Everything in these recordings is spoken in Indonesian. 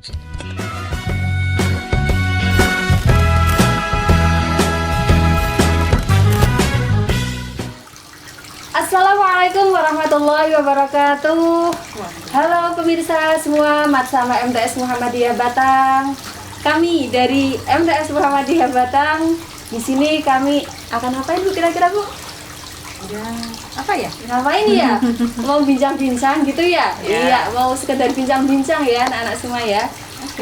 Assalamualaikum warahmatullahi wabarakatuh. Halo pemirsa semua, Mat sama MTS Muhammadiyah Batang. Kami dari MTS Muhammadiyah Batang. Di sini kami akan ngapain Bu kira-kira Bu? Ya, apa ya? Ngapain ya? Mau bincang-bincang gitu ya? Iya, mau sekedar bincang-bincang ya anak-anak semua ya.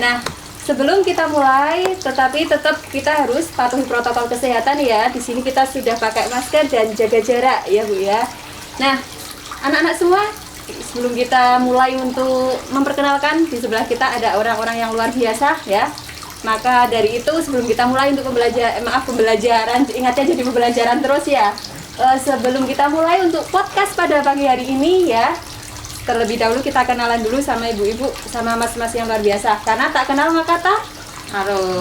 Nah, sebelum kita mulai, tetapi tetap kita harus patuhi protokol kesehatan ya. Di sini kita sudah pakai masker dan jaga jarak ya Bu ya. Nah, anak-anak semua, sebelum kita mulai untuk memperkenalkan, di sebelah kita ada orang-orang yang luar biasa ya. Maka dari itu sebelum kita mulai untuk pembelajaran, ingatnya jadi pembelajaran terus ya. Sebelum kita mulai untuk podcast pada pagi hari ini ya, terlebih dahulu kita kenalan dulu sama ibu-ibu, sama mas-mas yang luar biasa. Karena tak kenal maka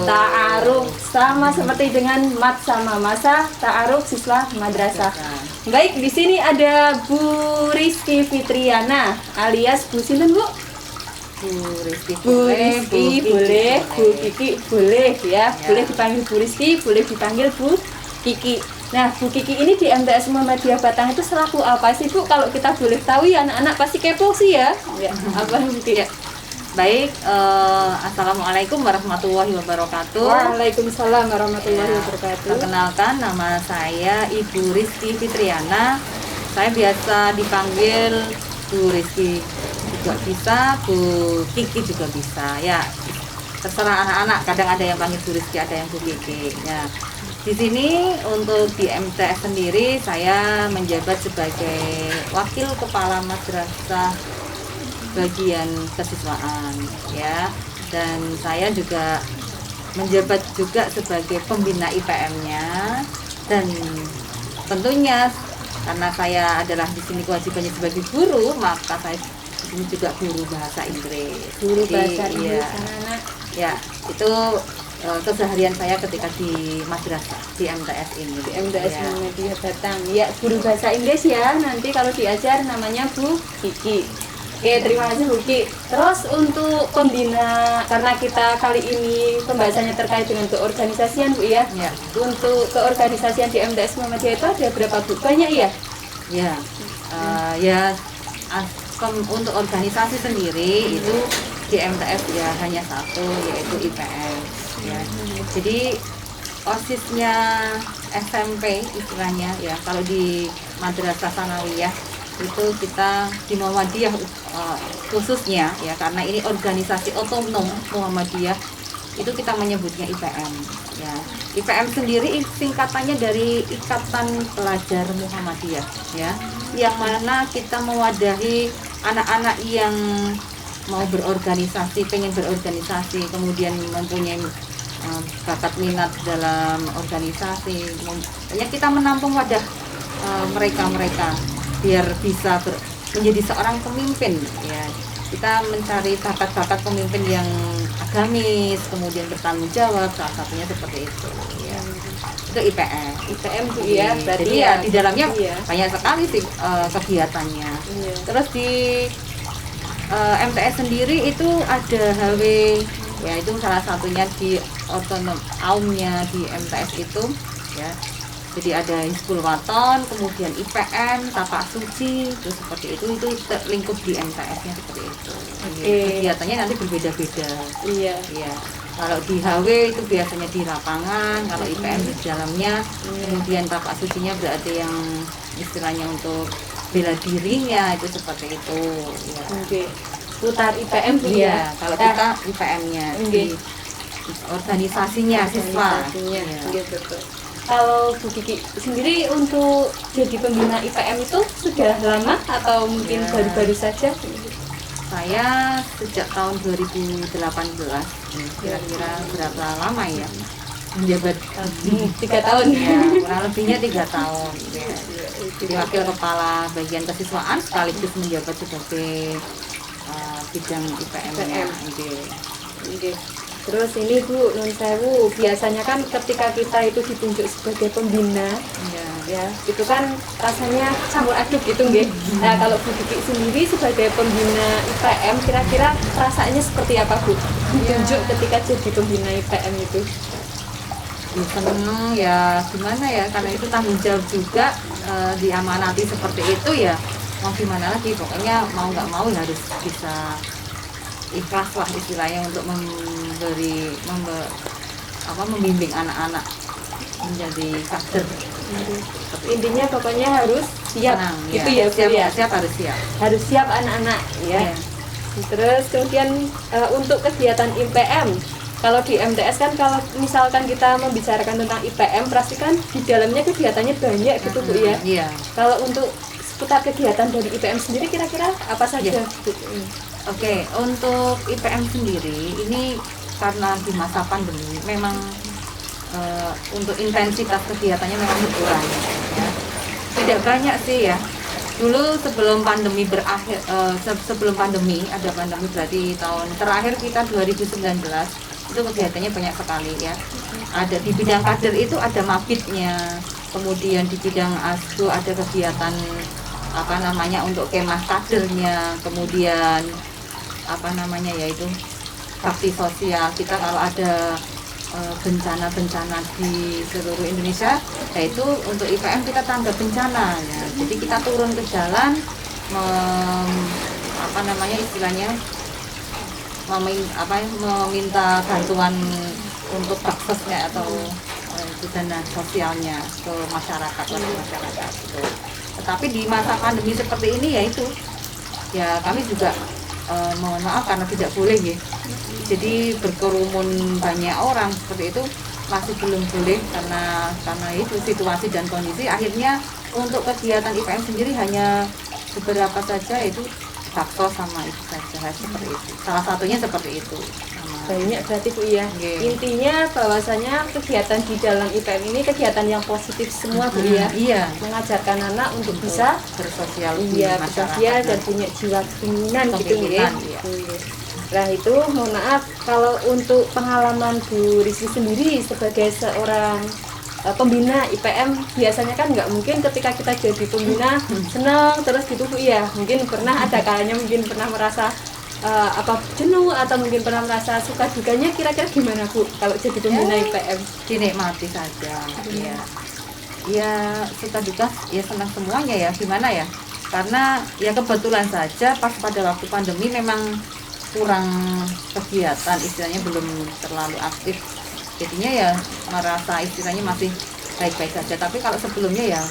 ta'aruf, sama seperti dengan Mat sama Masa, ta'aruf siswa madrasah. Baik, di sini ada Bu Rizky Fitriana alias Bu Sinten Bu? Bu Rizky boleh, Bu Kiki boleh ya. Boleh dipanggil Bu Rizky, boleh dipanggil Bu Kiki. Nah, Bu Kiki ini di MTS Muhammadiyah Batang itu selaku apa sih Bu? Kalau kita boleh tahu ya, anak-anak pasti kepo sih ya. Apa Bu Kiki? Baik, Assalamualaikum warahmatullahi wabarakatuh. Waalaikumsalam warahmatullahi wabarakatuh. Perkenalkan, nama saya Ibu Rizky Fitriana. Saya biasa dipanggil Bu Rizky juga bisa, Bu Kiki juga bisa. Ya, terserah anak-anak. Kadang ada yang panggil Bu Rizky, ada yang Bu Kiki. Ya. Di sini untuk di MTS sendiri saya menjabat sebagai Wakil Kepala Madrasah bagian kesiswaan ya, dan saya juga menjabat juga sebagai pembina IPM-nya, dan tentunya karena saya adalah di sini kewajibannya sebagai guru, maka saya di sini juga guru bahasa Inggris. Guru bahasa Inggris, anak-anak. Ya, itu keseharian saya ketika di madrasah di MTS ini. Di MTS Muhammadiyah Batang. Ya, guru bahasa Inggris ya. Nanti kalau diajar namanya Bu Kiki. Oke, terima kasih Bu Kiki. Terus untuk pembina, karena kita kali ini pembahasannya terkait dengan keorganisasian Bu ya. Ya. Untuk keorganisasian di MTS Muhammadiyah itu ada berapa Bu? Banyak ya? Ya. Untuk organisasi sendiri itu di MTS ya hanya satu, yaitu IPS ya. Jadi OSISnya SMP istilahnya ya, kalau di Madrasah Sanawiyah itu kita di Muhammadiyah khususnya ya, karena ini organisasi otonom Muhammadiyah, itu kita menyebutnya IPM ya. IPM sendiri singkatannya dari Ikatan Pelajar Muhammadiyah ya, yang mana kita mewadahi anak-anak yang mau berorganisasi, pengen berorganisasi, kemudian mempunyai bakat minat dalam organisasi. Banyak kita menampung wadah mereka-mereka biar bisa menjadi seorang pemimpin ya. Kita mencari bakat-bakat pemimpin yang agamis, kemudian bertanggung jawab, salah satunya seperti itu ya. Itu IPM Bu ya, berarti jadi ya di dalamnya banyak sekali sih kegiatannya. Terus di MTS sendiri itu ada HW ya, itu salah satunya di otonom aumnya di MTS itu ya. Jadi ada Hizbul Waton, kemudian IPM, Tapak Suci, terus seperti itu terlingkup di MTS-nya seperti itu. Kegiatannya nanti berbeda-beda. Iya. Kalau di HW itu biasanya di lapangan, kalau IPM di dalamnya, kemudian Tapak Sucinya berarti yang istilahnya untuk bela dirinya, itu seperti itu. Ya. Putar IPM ya. Kalau kita IPM-nya, di organisasinya siswa. Betul. Kalau Bu Kiki sendiri untuk jadi pembina IPM itu sudah lama atau mungkin baru-baru saja? Saya sejak tahun 2018, kira-kira berapa lama ya menjabat? 3 tahun ya, kurang lebihnya 3 tahun ya. Jadi wakil kepala bagian kesiswaan sekaligus menjabat sebagai bidang IPM-nya. Terus ini Bu, nun sewu, biasanya kan ketika kita itu ditunjuk sebagai pembina, ya itu kan rasanya campur aduk gitu nggih. Nah, kalau Bu Kiki sendiri sebagai pembina IPM kira-kira rasanya seperti apa Bu? ditunjuk ketika jadi pembina IPM itu? Seneng ya, gimana ya, karena itu tanggung jawab juga, diamanati seperti itu ya, mau gimana lagi, pokoknya mau nggak mau ya harus bisa ikhlas lah istilahnya untuk membimbing anak-anak menjadi kader. Intinya pokoknya harus siap. Senang, Gitu ya, Bu, ya? siap harus siap. Harus siap anak-anak ya. Iya. Terus kemudian untuk kegiatan IPM, kalau di MTS kan kalau misalkan kita membicarakan tentang IPM, pasti kan di dalamnya kegiatannya banyak gitu Bu ya. Iya. Kalau untuk seputar kegiatan dari IPM sendiri kira-kira apa saja? Iya. Bu? Oke, untuk IPM sendiri ini karena di masa pandemi memang untuk intensitas kegiatannya memang berkurang ya. Tidak banyak sih ya. Dulu sebelum pandemi berakhir, sebelum pandemi, ada pandemi berarti tahun terakhir kita 2019, itu kegiatannya banyak sekali ya. Ada di bidang kader itu ada mabitnya, kemudian di bidang ASKO ada kegiatan untuk kemah kadernya, kemudian yaitu bakti sosial. Kita kalau ada bencana-bencana di seluruh Indonesia, yaitu untuk IPM kita tanggap bencana ya. Jadi kita turun ke jalan, meminta bantuan untuk baksosnya atau dana sosialnya ke masyarakat, gitu. Tetapi di masa pandemi seperti ini ya kami juga mohon maaf karena tidak boleh ya. Jadi berkerumun banyak orang seperti itu masih belum boleh karena itu situasi dan kondisi. Akhirnya untuk kegiatan IPM sendiri hanya beberapa saja, itu bakso sama itu saja, seperti itu. Salah satunya seperti itu. Banyak berarti Bu ya. Intinya bahwasanya kegiatan di dalam IPM ini kegiatan yang positif semua Bu ya. Iya. Mengajarkan anak untuk bisa bersosial, bersosial dan punya jiwa keinginan gitu ya. Nah itu mohon maaf, kalau untuk pengalaman Bu Rizky sendiri sebagai seorang pembina IPM, biasanya kan nggak mungkin ketika kita jadi pembina senang terus gitu Bu ya. Mungkin pernah ada kalanya mungkin pernah merasa jenuh atau mungkin pernah merasa suka dukanya, kira-kira gimana Bu kalau jadi pembina IPM? Dinikmati saja ya, suka duka ya, senang semuanya ya, gimana ya, karena ya kebetulan saja pas pada waktu pandemi memang kurang kegiatan, istilahnya belum terlalu aktif, jadinya ya merasa istilahnya masih baik-baik saja. Tapi kalau sebelumnya ya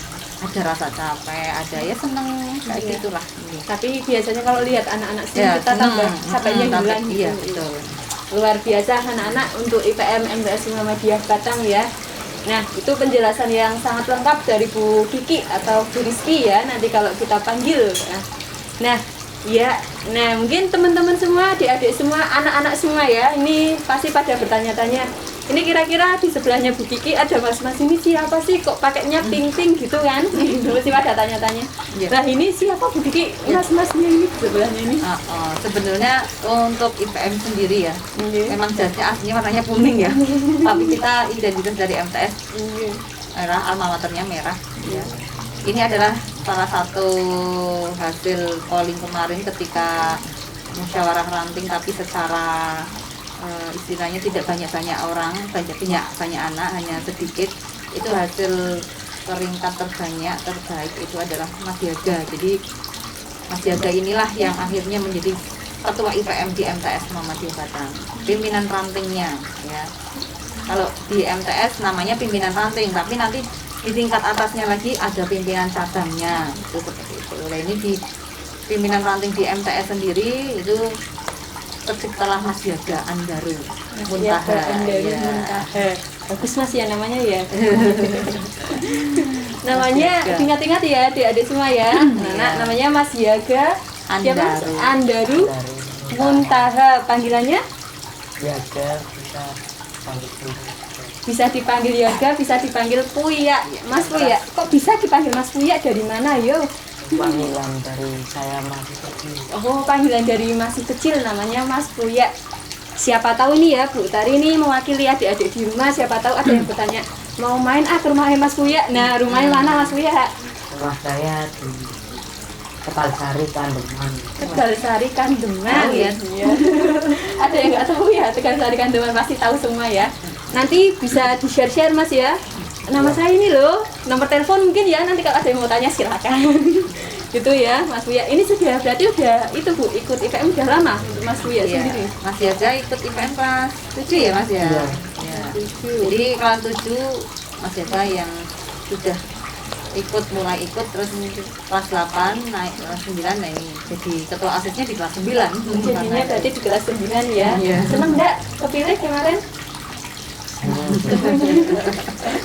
ada rasa capek, ada ya seneng kayak gitulah. Tapi biasanya kalau lihat anak-anak sini kita tambah capeknya hilang. Iya betul. Luar biasa anak-anak untuk IPM MTS Muhammadiyah Batang ya. Nah itu penjelasan yang sangat lengkap dari Bu Kiki atau Bu Rizky ya, nanti kalau kita panggil. Nah ya, mungkin teman-teman semua, adik-adik semua, anak-anak semua ya, ini pasti pada bertanya-tanya, ini kira-kira di sebelahnya Bu Kiki ada mas-mas ini siapa sih, kok pakainya pink-pink gitu kan? Mesti pada tanya-tanya. Nah ini siapa Bu Kiki, mas-masnya ini di sebelahnya ini? Sebenarnya untuk IPM sendiri ya, memang jasnya aslinya warnanya kuning ya, tapi kita identitas dari MTS merah, alma maternya merah ya. Ini adalah salah satu hasil polling kemarin ketika musyawarah ranting, tapi secara istilahnya tidak banyak-banyak orang, banyak anak, hanya sedikit. Itu hasil peringkat terbaik itu adalah Mas Yaga. Jadi Mas Yaga inilah yang akhirnya menjadi ketua IPM di MTS Muhammadiyah Batang, pimpinan rantingnya ya. Kalau di MTS namanya pimpinan ranting, tapi nanti di tingkat atasnya lagi ada pimpinan cabangnya, itu seperti itu. Nah ini di pimpinan ranting di MTS sendiri itu terciptalah Mas Yaga Andaru Muntaha. Bagus Mas ya namanya ya. Namanya ingat-ingat ya adik-adik semua ya. Namanya Mas Yaga Andaru Muntaha. Panggilannya? Yaga bisa dipanggil Yoga, bisa dipanggil Puya. Mas Puya, kok bisa dipanggil Mas Puya, dari mana yo? Panggilan dari saya masih kecil. Oh, panggilan dari masih kecil, namanya Mas Puya. Siapa tahu nih ya Bu Tari ini mewakili adik-adik di rumah, siapa tahu ada yang bertanya mau main ke rumahnya Mas Puya. Nah rumahnya mana Mas Puya? Rumah saya di Tegalsari Kandeman. Tegalsari Kandeman Oh, iya. ya. Ada yang nggak tahu ya Tegalsari Kandeman, pasti tahu semua ya. Nanti bisa di-share Mas ya. Nama saya ini loh, nomor telepon mungkin ya, nanti kalau ada yang mau tanya silakan. Gitu ya Mas Buya. Ini sudah berarti udah itu Bu, ikut IPM udah lama Mas Buya Iya. sendiri. Mas Yaga ikut IPM kelas 7 ya Mas ya? Iya. Ya. 7. Jadi kelas 7 Mas Yaga yang sudah mulai ikut, terus kelas 8 naik kelas 9, nah ini jadi ketua asisnya di kelas 9. Jadinya berarti di kelas 9 ya. Iya. Seneng nggak kepilih kemarin?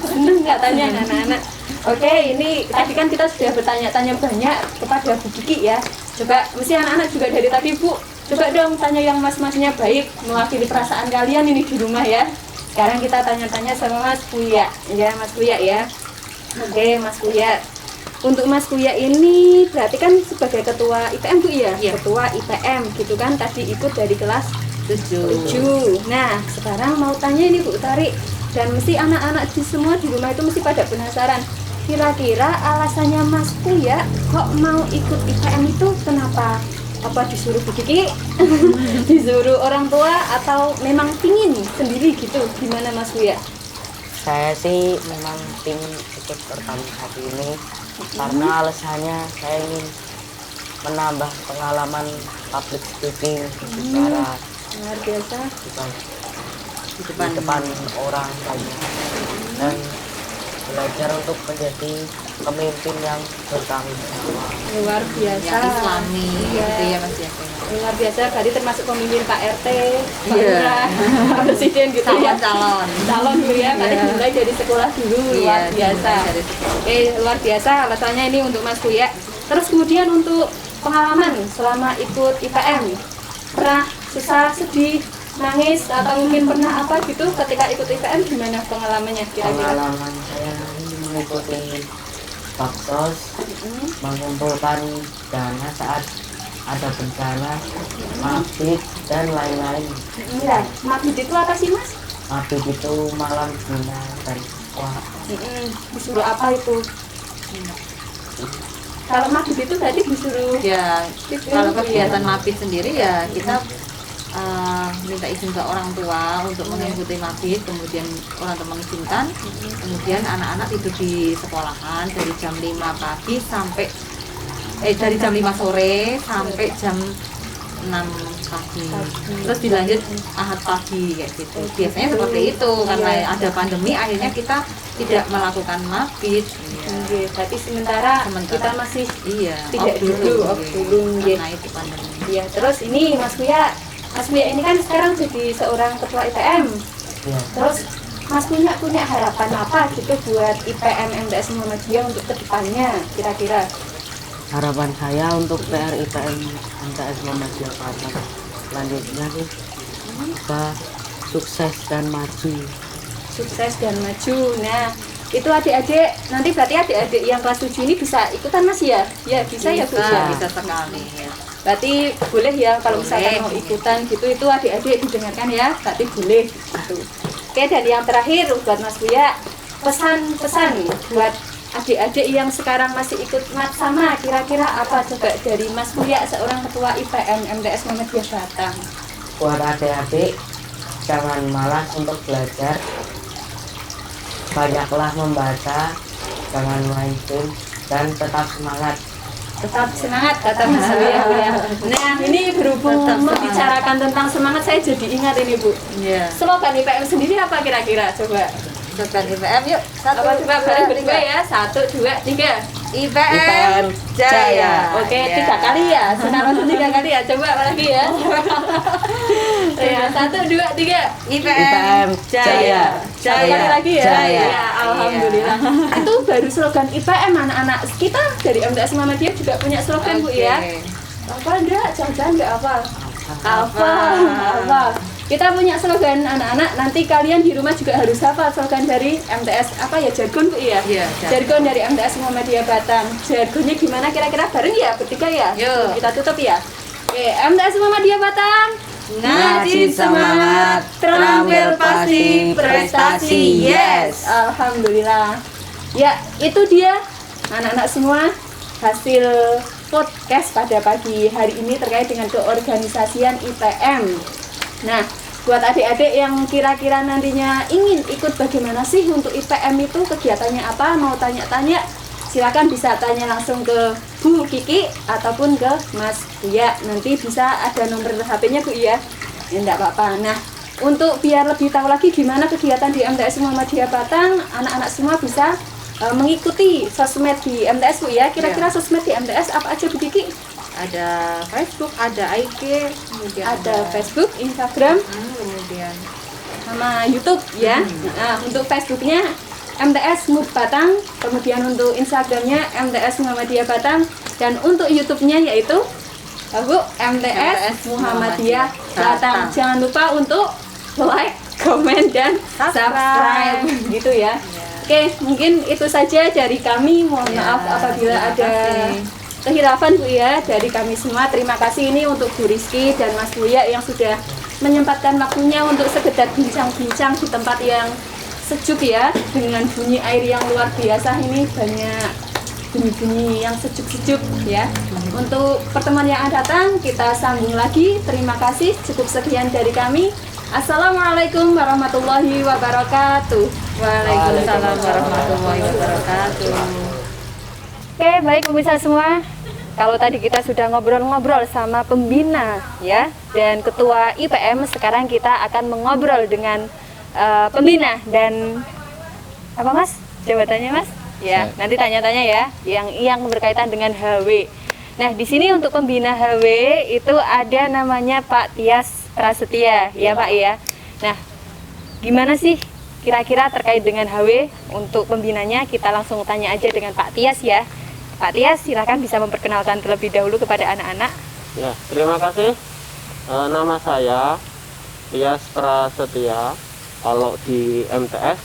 Seneng nggak tanya anak-anak? Oke, ini tadi kan kita sudah bertanya-tanya banyak kepada Bu Kiki ya. Coba, mesti anak-anak juga dari tadi Bu, coba dong tanya yang mas-masnya baik, mewakili perasaan kalian ini di rumah ya. Sekarang kita tanya-tanya sama Mas Buya, ya Mas Buya ya. Oke, Mas Buya. Untuk Mas Buya ini berarti kan sebagai ketua IPM Bu ya? Iya. Ketua IPM gitu kan, tadi ikut dari kelas 7. Nah, sekarang mau tanya ini Bu Tari, dan mesti anak-anak semua di rumah itu mesti pada penasaran. Kira-kira alasannya Mas Buya kok mau ikut IPM itu kenapa? Apa disuruh Bu Kiki? Disuruh orang tua atau memang pingin sendiri gitu? Gimana Mas Buya? Saya sih memang ingin ikut organisasi ini karena alasannya saya ingin menambah pengalaman public speaking bicara Luar biasa. di depan orang banyak dan belajar untuk menjadi pemimpin yang bertanggung jawab. Luar biasa. Yang Islami Iya. gitu ya Mas Yaga. Luar biasa, berarti termasuk pemimpin Pak RT, Pak Iya. Lurah, Pak Presiden gitu ya. Calon. Calon dulu ya, berarti Iya. mulai dari sekolah dulu, luar Iya, biasa. dimulai dari Oke, luar biasa alasannya ini untuk Mas Buya. Terus kemudian untuk pengalaman selama ikut IPM, pernah susah, sedih, nangis, atau mungkin pernah apa gitu ketika ikut IPM, gimana pengalamannya kira-kira? Pengalaman saya mengikuti baksos, mengumpulkan dana saat ada bencana, mabit dan lain-lain. Ya, mabit itu apa sih Mas? Mabit itu malam Cina dan wah, Disuruh apa itu? Kalau mabit itu berarti disuruh Ya, kalau kegiatan mabit sendiri ya kita minta izin ke orang tua untuk mengikuti mabit, kemudian orang tua mengizinkan, kemudian anak-anak tidur di sekolahan dari jam 5 pagi sampai dari jam 5 sore sampai jam 6 pagi. Terus dilanjut ahad pagi kayak gitu. Biasanya seperti itu karena ada pandemi akhirnya kita tidak melakukan mabit. Oke, berarti sementara kita masih Iya, tidak off dulu, off dulu, nggih. karena itu pandemi. ya. Terus ini Mas Buya ini kan sekarang jadi seorang ketua IPM. ya. Terus Mas punya harapan apa gitu buat IPM MTS Muhammadiyah untuk kedepannya kira-kira? Harapan saya untuk PR IPM MTS Muhammadiyah Batang selanjutnya sih bisa sukses dan maju. Sukses dan maju. Nah, itu adik-adik, nanti berarti adik-adik yang kelas 7 ini bisa ikutan Mas ya? Ya bisa ya Bu ya? Bisa sekali ya. Berarti boleh ya kalau misalkan Boleh. mau ikutan gitu, itu adik-adik didengarkan ya, berarti boleh gitu. Oke, dan yang terakhir buat Mas Buya, pesan-pesan buat adik-adik yang sekarang masih ikut mat sama, kira-kira apa coba dari Mas Buya seorang ketua IPM MTS Muhammadiyah Batang? Buat adik-adik jangan malas untuk belajar, banyaklah membaca, jangan main game dan tetap semangat. Tetap semangat kata Mas Buya ya. Nah, ini berhubung Tetap semangat. membicarakan tentang semangat, saya jadi ingat ini Bu. Iya. Slogan IPM sendiri apa kira-kira? Coba. Slogan IPM yuk. Satu, Apa coba bareng berdua tiga. ya? 1, 2, 3. IPM Jaya. Oke, Ya. 3 kali ya. Sekarang 3 kali ya. Coba lagi ya. Ya, 1, 2, 3. IPM Jaya. Satu kali lagi ya. Jaya. Ya, alhamdulillah. Itu baru slogan IPM anak-anak. Kita dari MTS Muhammadiyah juga punya slogan Bu ya. Oke. Apa enggak? Jangan enggak apa? Apa? Apa? Kita punya slogan anak-anak, nanti kalian di rumah juga harus hafal slogan dari MTS apa ya, jargon Bu ya? Iya, Jargon dari MTS Muhammadiyah Batang. Jargonnya gimana kira-kira bareng ya bertiga ya? Yuk. Kita tutup ya. Oke, MTS Muhammadiyah Batang. Ngaji semangat, terampil pasti, prestasi yes. Alhamdulillah. Ya, itu dia anak-anak semua hasil podcast pada pagi hari ini terkait dengan keorganisasian IPM. Nah, buat adik-adik yang kira-kira nantinya ingin ikut bagaimana sih untuk IPM itu kegiatannya apa, mau tanya-tanya, silakan bisa tanya langsung ke Bu Kiki ataupun ke Mas Buya. Nanti bisa ada nomor HP-nya Bu ya. Ya enggak apa-apa. Nah, untuk biar lebih tahu lagi gimana kegiatan di MTS Muhammadiyah Batang, anak-anak semua bisa mengikuti sosmed di MTS Bu ya. Kira-kira sosmed di MTS apa aja Bu Kiki? Ada Facebook, ada IG, kemudian Ada Facebook, Instagram, kemudian sama YouTube ya. Nah, untuk Facebooknya MTS Mub Batang, kemudian untuk Instagramnya MTS Muhammadiyah Batang, dan untuk YouTube-nya yaitu Bu MTS Muhammadiyah Batang. Jangan lupa untuk like, komen, dan subscribe gitu ya. Oke, mungkin itu saja dari kami. Mohon maaf apabila ada kehilafan Bu ya dari kami semua. Terima kasih ini untuk Bu Rizky dan Mas Buya yang sudah menyempatkan waktunya untuk sekedar bincang-bincang di tempat yang sejuk ya, dengan bunyi air yang luar biasa. Ini banyak bunyi-bunyi yang sejuk-sejuk ya. Untuk pertemuan yang akan datang kita sambung lagi. Terima kasih, cukup sekian dari kami. Assalamualaikum warahmatullahi wabarakatuh. Waalaikumsalam warahmatullahi wabarakatuh. Oke, baik pemirsa semua. Kalau tadi kita sudah ngobrol-ngobrol sama pembina ya dan ketua IPM, sekarang kita akan mengobrol dengan pembina dan apa Mas? Jabatannya Mas? Ya, nanti tanya-tanya ya yang berkaitan dengan HW. Nah, di sini untuk pembina HW itu ada namanya Pak Tias Prasetya ya Pak ya. Nah, gimana sih kira-kira terkait dengan HW untuk pembinanya? Kita langsung tanya aja dengan Pak Tias ya. Pak Tias, silakan bisa memperkenalkan terlebih dahulu kepada anak-anak. Ya, terima kasih. Nama saya Tias Prasetya. Kalau di MTS,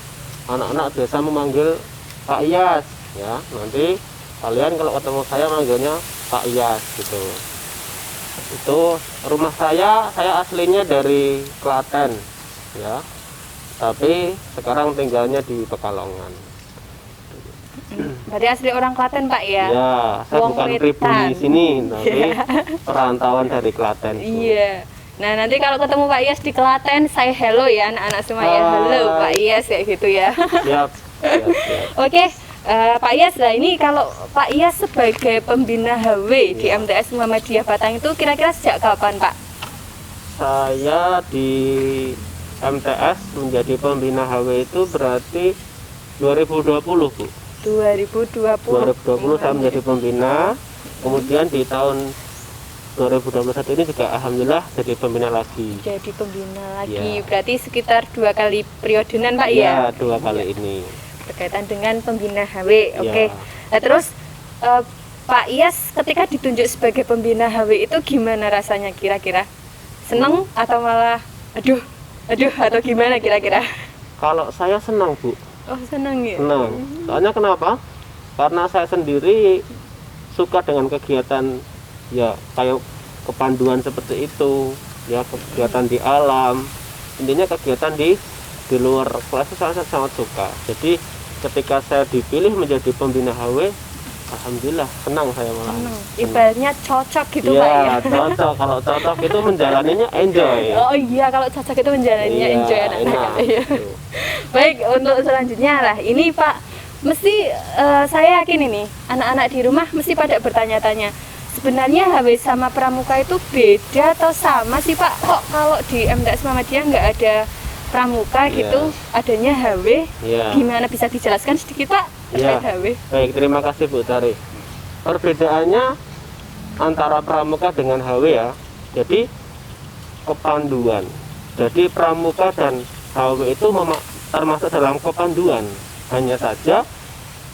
anak-anak biasa memanggil Pak Iyas. Ya, nanti kalian kalau ketemu saya manggilnya Pak Iyas gitu. Itu rumah saya aslinya dari Klaten, ya. Tapi sekarang tinggalnya di Pekalongan. Berarti asli orang Klaten Pak ya? Ya, saya Wong bukan Wetan. pribumi sini, tapi perantauan dari Klaten. Bu. Iya. Nah, nanti kalau ketemu Pak Iyas di Klaten, saya hello ya anak-anak semua ya. Halo Pak Iyas kayak gitu ya. Siap, siap, siap. Oke, Pak Iyas, nah ini kalau Pak Iyas sebagai pembina HW di MTS Muhammadiyah Batang itu kira-kira sejak kapan Pak? Saya di MTS menjadi pembina HW itu berarti 2020 Bu. 2020. 2020 saya menjadi pembina, kemudian di tahun 2021 ini juga alhamdulillah jadi pembina lagi. Jadi pembina lagi, Ya. berarti sekitar 2 kali periodenan Pak ya? Ya, 2 kali ini. Berkaitan dengan pembina HW, oke. Ya. Nah terus Pak Iyas ketika ditunjuk sebagai pembina HW itu gimana rasanya kira-kira? Seneng atau malah aduh atau gimana kira-kira? Kalau saya senang Bu, Oh seneng ya? senang. Soalnya kenapa? Karena saya sendiri suka dengan kegiatan ya kayak kepanduan seperti itu, ya kegiatan di alam. Intinya kegiatan di luar kelas itu saya sangat suka. Jadi ketika saya dipilih menjadi pembina HW, alhamdulillah senang saya malah. Seneng. Ibaratnya cocok gitu Pak ya? Iya, cocok. Kalau cocok itu menjalaninya enjoy. Oh iya, kalau cocok itu menjalannya Iya, enjoy anak-anak. enak. Iya. Gitu. Baik, untuk selanjutnya lah, ini Pak, mesti saya yakin ini anak-anak di rumah mesti pada bertanya-tanya, sebenarnya HW sama pramuka itu beda atau sama sih Pak? Kok kalau di MTS Muhammadiyah nggak ada pramuka Iya. gitu, adanya HW? Iya. Gimana bisa dijelaskan sedikit Pak Iya. terkait HW? Baik, terima kasih Bu Tari. Perbedaannya antara pramuka dengan HW ya. Jadi kepanduan. Jadi pramuka dan HW itu termasuk dalam kepanduan. Hanya saja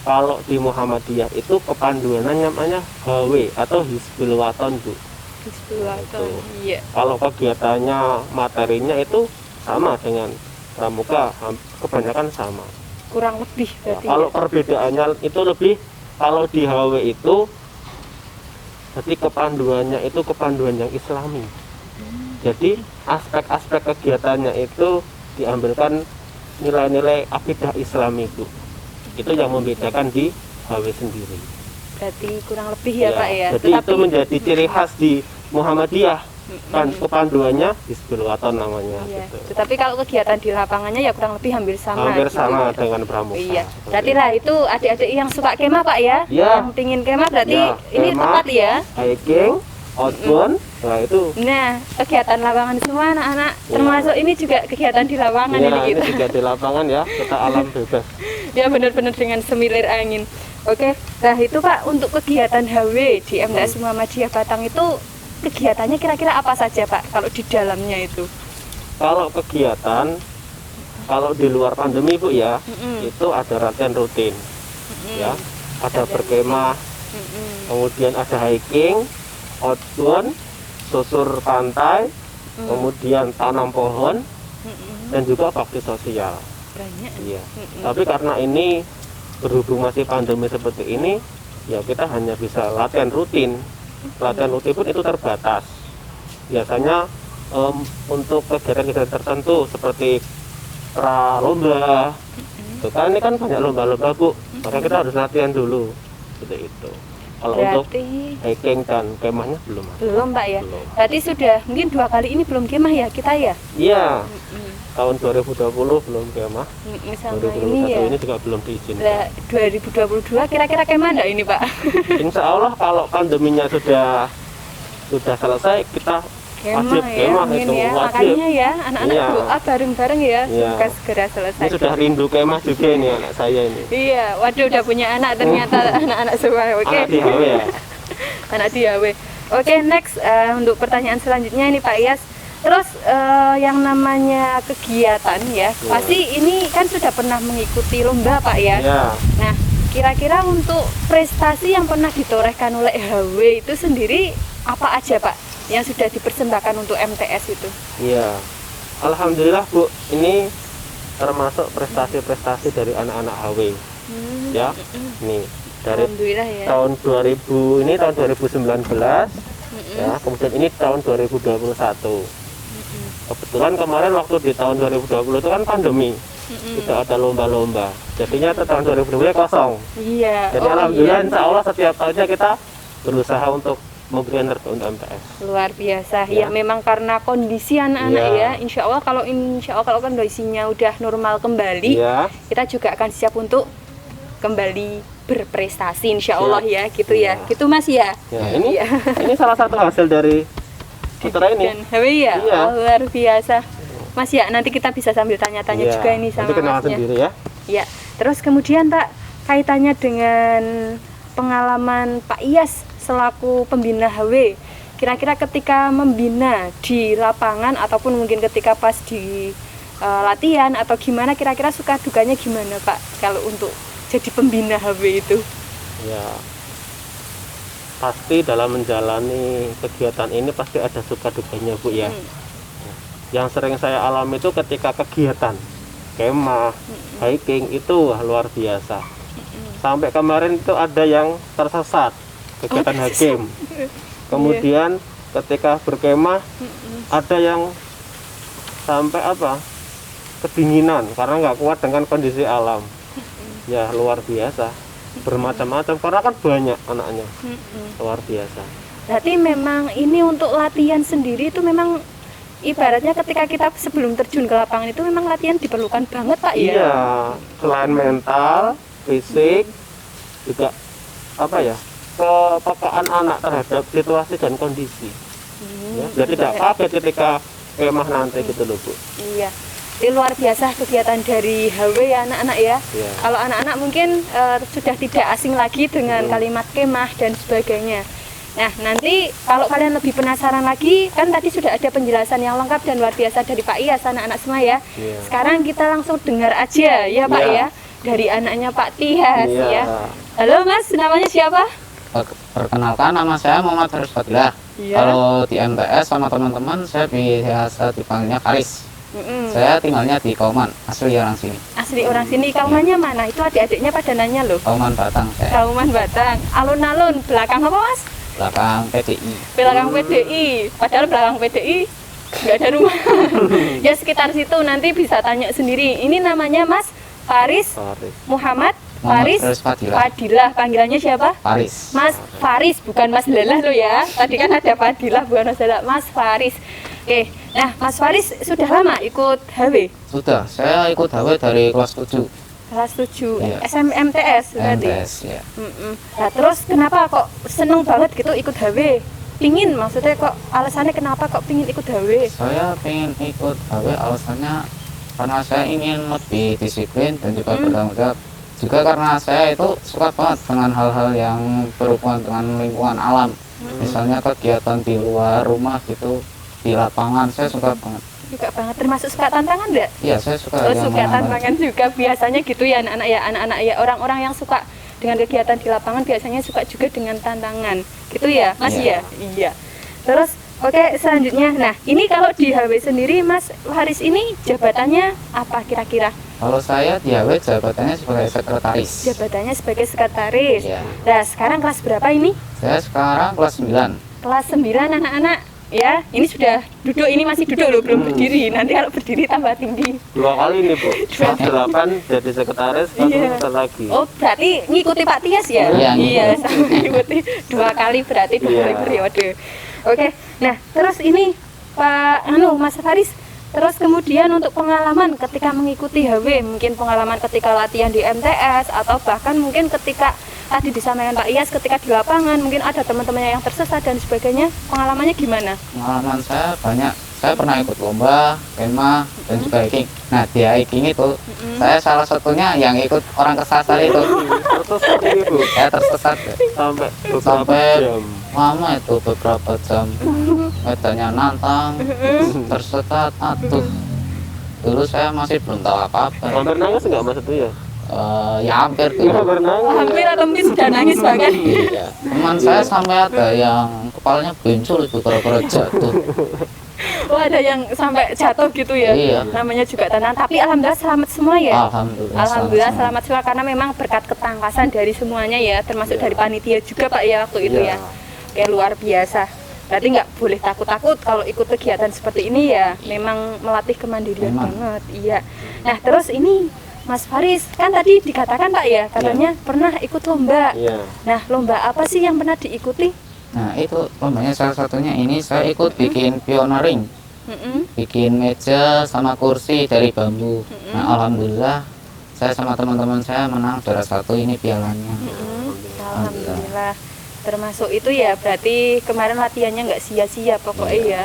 kalau di Muhammadiyah itu kepanduannya namanya HW atau Hizbul Waton Bu. Hizbul-Waton. Iya. Kalau kegiatannya materinya itu sama dengan pramuka, kebanyakan sama. Kurang lebih Ya, berarti. kalau perbedaannya itu lebih, kalau di HW itu jadi kepanduannya itu kepanduan yang islami. Jadi aspek-aspek kegiatannya itu diambilkan nilai-nilai akidah Islam itu yang membedakan di HW sendiri. Berarti kurang lebih ya, Pak ya. Jadi itu menjadi ciri khas di Muhammadiyah. Kan kepanduannya Hizbul Waton namanya Iya. gitu. Tetapi kalau kegiatan di lapangannya ya kurang lebih hampir sama. Hampir gitu sama ya. dengan pramuka. Iya. Berarti lah itu adik-adik yang suka kemah, Pak ya. Iya. Yang pingin kemah berarti Ya, ini kemah. tepat ya. Hiking, outbound, nah itu. Nah, kegiatan lapangan semua anak-anak, Iya. termasuk ini juga kegiatan di lapangan Ya, ini ini gitu. juga di lapangan ya, kita alam bebas. Ya benar-benar dengan semilir angin. Oke, nah itu Pak untuk kegiatan HW di MTS Muhammadiyah Batang itu kegiatannya kira-kira apa saja Pak kalau di dalamnya itu? Kalau kegiatan, kalau di luar pandemi Bu ya, Mm-mm. itu ada latihan rutin, ya, ada berkemah, kemudian ada hiking, outbound, susur pantai, kemudian tanam pohon, dan juga bakti sosial. Banyak. Iya. Tapi karena ini berhubung masih pandemi seperti ini, ya kita hanya bisa latihan rutin. Latihan rutin pun itu terbatas. Biasanya untuk kegiatan-kegiatan tertentu seperti pralomba, itu kan ini kan banyak lomba-lomba Bu, maka kita harus latihan dulu. Seperti itu. Kalau untuk Berarti hiking dan kemahnya belum ada. belum Pak ya? Belum. Berarti sudah mungkin 2 kali ini belum kemah ya kita ya? Iya. Tahun 2020 belum kemah. Sama 2021 ini ya. ini juga belum diizinkan. Lah 2022 kira-kira kemah enggak ini Pak? Insya Allah kalau pandeminya sudah selesai kita wajib Kemah ya, kemah amin itu ya. wajib. Makanya ya anak-anak Iya. doa bareng-bareng ya, Iya. semoga segera selesai. Ini sudah rindu kemah juga ini anak saya ini. Iya, waduh udah punya anak ternyata anak-anak semua. Oke. Anak di HW ya. Anak dia we. Oke, next untuk pertanyaan selanjutnya ini Pak Iyas. Terus yang namanya kegiatan ya, pasti ini kan sudah pernah mengikuti lomba Pak ya. Ya. Nah, kira-kira untuk prestasi yang pernah ditorehkan oleh HW itu sendiri apa aja Pak yang sudah dipersembahkan untuk MTS itu? Iya. Alhamdulillah Bu, ini termasuk prestasi-prestasi dari anak-anak HW. Ya. Nih, dari Alhamdulillah ya. tahun 2000 ini tahun 2019 ya, kemudian ini tahun 2021. Kebetulan kemarin waktu di tahun 2020 itu kan pandemi, tidak ada lomba-lomba, jadinya tahun 2020 kosong. Iya. Jadi Oh, alhamdulillah iya. insya Allah setiap tahunnya kita berusaha untuk memberikan terbaik untuk MTS. Luar biasa Ya. ya, memang karena kondisi anak-anak Ya. ya. Insya Allah kalau kondisinya udah normal kembali, Iya, kita juga akan siap untuk kembali berprestasi Insya Allah ya, gitu ya, Ya. gitu Mas ya. ya ini Iya. ini salah satu hasil dari putra ini. Dan HW ya, Iya. oh, luar biasa. Mas ya, nanti kita bisa sambil tanya-tanya Iya, juga ini sama nanti kenalan Masnya. sendiri ya. Ya, terus kemudian Pak, kaitannya dengan pengalaman Pak Iyas selaku pembina HW, kira-kira ketika membina di lapangan ataupun mungkin ketika pas di latihan atau gimana, kira-kira suka dukanya gimana Pak kalau untuk jadi pembina HW itu? Ya, pasti dalam menjalani kegiatan ini pasti ada suka dukanya Bu ya. Yang sering saya alami itu ketika kegiatan kemah, hiking itu wah, luar biasa. Sampai kemarin itu ada yang tersesat kegiatan hiking. Kemudian ketika berkemah ada yang sampai kedinginan karena nggak kuat dengan kondisi alam. Ya luar biasa, bermacam-macam karena kan banyak anaknya, luar biasa. Berarti memang ini untuk latihan sendiri itu memang ibaratnya ketika kita sebelum terjun ke lapangan itu memang latihan diperlukan banget Pak ya? Iya, selain mental, fisik, juga kepekaan anak terhadap situasi dan kondisi. Ya, biar tidak kaget ketika kemah nanti gitu loh Bu. Iya. Ini luar biasa kegiatan dari HW ya anak-anak ya. Iya. Kalau anak-anak mungkin sudah tidak asing lagi dengan kalimat kemah dan sebagainya. Nah, nanti kalau kalian lebih penasaran lagi, kan tadi sudah ada penjelasan yang lengkap dan luar biasa dari Pak Iyas, anak-anak semua ya. Iya. Sekarang kita langsung dengar aja ya Pak Iya. ya, dari anaknya Pak Tias Iya. ya. Halo Mas, namanya siapa? Perkenalkan, nama saya Muhammad Haris Fadilah. Iya. Kalau di MTS sama teman-teman saya biasa dipanggilnya Karis. Mm-mm. Saya tinggalnya di Kauman, asli orang sini. Asli orang sini, kaumannya mana? Itu adik-adiknya pada nanya loh. Kauman Batang saya, Kauman Batang, alun-alun, belakang apa Mas? belakang PDI. Belakang PDI, padahal belakang PDI nggak ada rumah. Ya sekitar situ, nanti bisa tanya sendiri. Ini namanya Mas Faris Faris. Muhammad Faris Fadilah. Fadilah, panggilannya siapa? Faris. Mas Faris, bukan Mas Lelah lo ya. Tadi kan ada Fadilah, bukan Mas Lelah. Mas Faris. Oke, nah Mas Faris sudah lama ikut HW? Sudah, saya ikut HW dari kelas 7 Kelas 7, Iya. SMMTS berarti? MTS ya. Nah terus kenapa kok seneng banget gitu ikut HW? Pingin, maksudnya kok alasannya kenapa kok pingin ikut HW? Saya pengen ikut HW alasannya karena saya ingin lebih disiplin dan juga bertanggung jawab. Juga karena saya itu suka banget dengan hal-hal yang berhubungan dengan lingkungan alam. Misalnya kegiatan di luar rumah gitu, di lapangan, saya suka banget. Suka banget, termasuk suka tantangan enggak? Iya, saya suka Oh, yang suka menantang. tantangan juga biasanya gitu ya anak-anak ya orang-orang yang suka dengan kegiatan di lapangan biasanya suka juga dengan tantangan gitu ya Mas Iya. ya iya terus oke selanjutnya nah ini kalau di HW sendiri Mas Haris ini jabatannya apa kira-kira Kalau saya di HW jabatannya sebagai sekretaris. jabatannya sebagai sekretaris Iya. nah sekarang kelas berapa ini Saya sekarang kelas 9. kelas 9 anak-anak ya ini sudah duduk ini masih duduk loh belum berdiri nanti kalau berdiri tambah tinggi 2 kali nih Bu, kelas 8 jadi sekretaris, kelas Iya. 9 lagi. Oh, berarti ngikuti Pak Tias ya? Iya, sama ngikuti 2 kali berarti 2 kali Iya. periode. Oke. Nah, terus ini Pak Mas Faris, terus kemudian untuk pengalaman ketika mengikuti HW, mungkin pengalaman ketika latihan di MTS atau bahkan mungkin ketika tadi disampaikan Pak Iyas ketika di lapangan mungkin ada teman-temannya yang tersesat dan sebagainya. Pengalamannya gimana? Pengalaman saya banyak. Saya pernah ikut lomba, kemah, dan juga hiking. Nah, di hiking itu, saya salah satunya yang ikut orang kesasar itu. Terus ini Bu, Saya tersesat. sampai beberapa Sampai jam. lama itu beberapa jam. Medannya nantang, tersesat, aduh. Dulu saya masih belum tahu apa-apa. Hampir nangis nggak Mas itu ya? Ya hampir Iya, gitu. hampir nangis. Hampir atau mungkin sudah nangis bahkan. Iya. Teman saya sampai ada yang kepalanya bencul itu gara-gara jatuh. Oh, ada yang sampai jatuh gitu ya. Iya. Namanya juga tantangan, tapi alhamdulillah selamat semua ya. Alhamdulillah. Alhamdulillah selamat semua karena memang berkat ketangkasan dari semuanya ya, termasuk dari panitia juga Pak ya waktu itu Iya. ya. Kayak luar biasa. Berarti nggak boleh takut-takut kalau ikut kegiatan seperti ini ya. Memang melatih kemandirian Memang. banget. Iya. Nah, terus ini Mas Faris, kan tadi dikatakan Pak ya, katanya pernah ikut lomba. Iya. Nah, lomba apa sih yang pernah diikuti? Nah, itu lombanya salah satunya ini saya ikut bikin pioneering. Mm-mm. Bikin meja sama kursi dari bambu. Nah, alhamdulillah saya sama teman-teman saya menang juara 1 ini pialanya. Alhamdulillah. Termasuk itu ya, berarti kemarin latihannya nggak sia-sia pokoknya ya.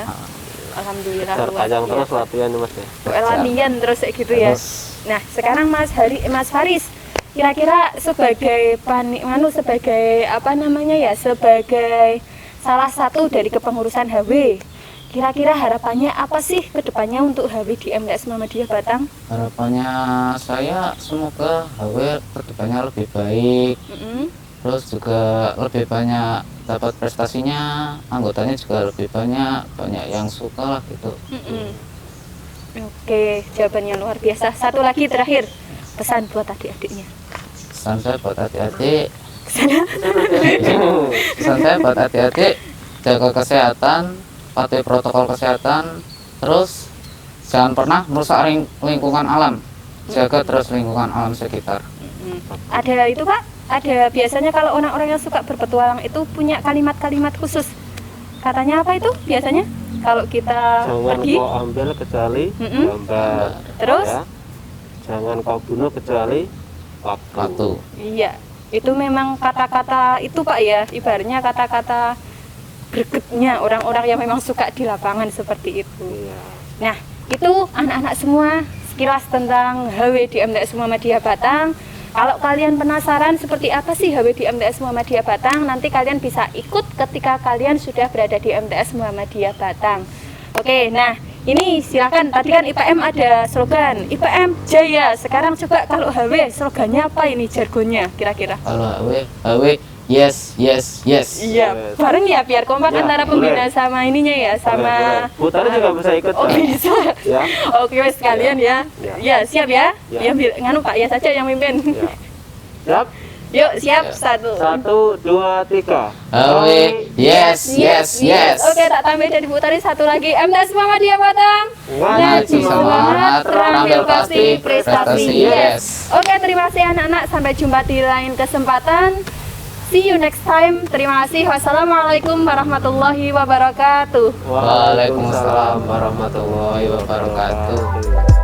Alhamdulillah. Jar luar panjang terus biasa. latihan nih Mas ya. Pokoknya latihan terus kayak gitu ya. Terus Nah, sekarang Mas Faris, kira-kira sebagai sebagai apa namanya ya, sebagai salah satu dari kepengurusan HW, kira-kira harapannya apa sih ke depannya untuk HW di MTS Muhammadiyah Batang? harapannya saya semoga HW kedepannya lebih baik. Mm-mm. Terus juga lebih banyak dapat prestasinya, anggotanya juga lebih banyak yang suka lah gitu. Mm-mm. Oke, jawabannya luar biasa. Satu lagi terakhir, pesan buat adik-adiknya. Pesan saya buat adik-adik, pesan saya buat adik-adik, jaga kesehatan, patuhi protokol kesehatan, terus jangan pernah merusak lingkungan alam, jaga terus lingkungan alam sekitar. Ada itu Pak, ada biasanya kalau orang-orang yang suka berpetualang itu punya kalimat-kalimat khusus. Katanya apa itu biasanya? Kalau kita Jangan pergi, kau ambil kecuali Mm-mm. gambar. terus, Ya. Jangan kau bunuh kecuali waktu. Waktu. iya, itu memang kata-kata itu Pak ya, ibaratnya kata-kata gregetnya orang-orang yang memang suka di lapangan seperti itu. Iya. Nah, itu anak-anak semua sekilas tentang HW di MTS Muhammadiyah Batang. Kalau kalian penasaran seperti apa sih HW di MTS Muhammadiyah Batang, nanti kalian bisa ikut ketika kalian sudah berada di MTS Muhammadiyah Batang. Oke, nah ini silakan. Tadi kan IPM ada slogan IPM Jaya. Sekarang coba kalau HW slogannya apa ini jargonnya kira-kira? Kalau HW yes yes yes. Iya, bareng ya biar kompak Ya, antara pembina boleh. sama ininya ya, sama Boleh. Putari juga bisa ikut. Oh Pak. bisa. Ya. Oke wes sekalian ya. Ya. Ya siap ya. Ya. Ya nganu Pak ya saja yang mimpin. Ya. Siap. Yuk siap Ya. 1. 1, 2, 3. HW yes yes yes. Oke tak tambah dari Bu Tari satu lagi. MTS Muhammadiyah Batang. Ngaji semangat, tampil pasti, prestasi yes. Oke, terima kasih anak-anak. Sampai jumpa di lain kesempatan. See you next time. Terima kasih. Wassalamualaikum warahmatullahi wabarakatuh. Waalaikumsalam warahmatullahi wabarakatuh.